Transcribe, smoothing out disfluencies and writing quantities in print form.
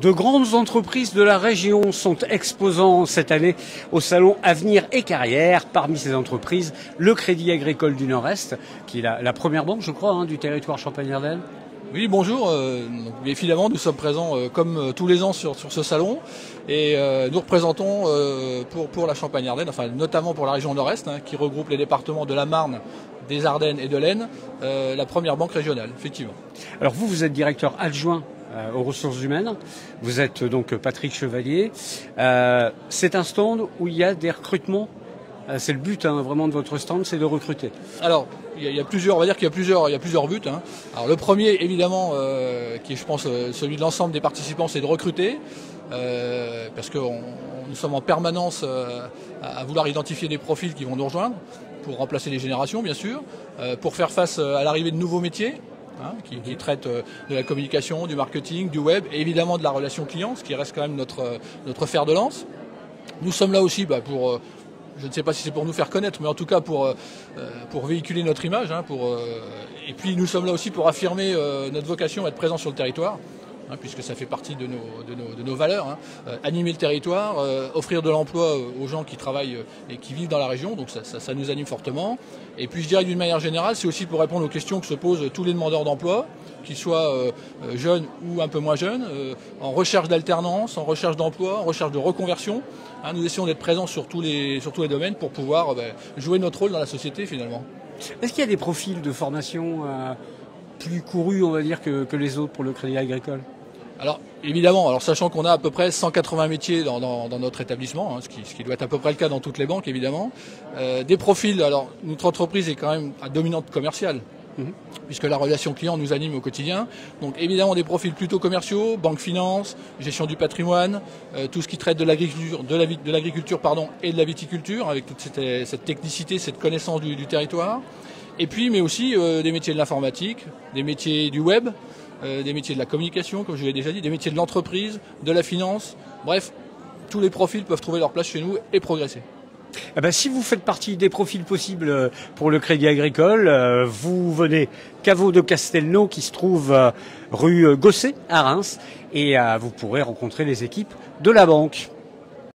De grandes entreprises de la région sont exposants cette année au salon Avenir et Carrière. Parmi ces entreprises, le Crédit Agricole du Nord-Est, qui est la première banque, je crois, du territoire Champagne-Ardenne. Oui, bonjour. Évidemment, nous sommes présents comme tous les ans sur ce salon et nous représentons pour la Champagne-Ardenne, enfin notamment pour la région Nord-Est, qui regroupe les départements de la Marne, des Ardennes et de l'Aisne, la première banque régionale, effectivement. Alors vous êtes directeur adjoint aux ressources humaines. Vous êtes donc Patrick Chevalier. C'est un stand où il y a des recrutements. C'est le but vraiment de votre stand, c'est de recruter. Alors, il y a plusieurs, on va dire qu'il y a plusieurs buts. Alors le premier, évidemment, qui est, je pense, celui de l'ensemble des participants, c'est de recruter, parce que nous sommes en permanence à vouloir identifier des profils qui vont nous rejoindre pour remplacer les générations, bien sûr, pour faire face à l'arrivée de nouveaux métiers. Qui traite de la communication, du marketing, du web et évidemment de la relation client, ce qui reste quand même notre fer de lance. Nous sommes là aussi pour, je ne sais pas si c'est pour nous faire connaître, mais en tout cas pour véhiculer notre image. Et puis nous sommes là aussi pour affirmer notre vocation à être présent sur le territoire, puisque ça fait partie de nos valeurs. Animer le territoire, offrir de l'emploi aux gens qui travaillent et qui vivent dans la région, donc ça nous anime fortement. Et puis je dirais d'une manière générale, c'est aussi pour répondre aux questions que se posent tous les demandeurs d'emploi, qu'ils soient jeunes ou un peu moins jeunes, en recherche d'alternance, en recherche d'emploi, en recherche de reconversion. Nous essayons d'être présents sur tous les domaines pour pouvoir jouer notre rôle dans la société finalement. Est-ce qu'il y a des profils de formation plus courus, on va dire, que les autres pour le Crédit Agricole ? Alors évidemment, sachant qu'on a à peu près 180 métiers dans notre établissement, ce qui doit être à peu près le cas dans toutes les banques évidemment, des profils, alors notre entreprise est quand même à dominante commerciale, puisque la relation client nous anime au quotidien, donc évidemment des profils plutôt commerciaux, banque finance, gestion du patrimoine, tout ce qui traite de l'agriculture, et de la viticulture, avec toute cette technicité, cette connaissance du territoire, et puis mais aussi des métiers de l'informatique, des métiers du web, des métiers de la communication, comme je l'ai déjà dit, des métiers de l'entreprise, de la finance. Bref, tous les profils peuvent trouver leur place chez nous et progresser. Si vous faites partie des profils possibles pour le Crédit Agricole, vous venez Caveau de Castelnau qui se trouve rue Gosset à Reims et vous pourrez rencontrer les équipes de la banque.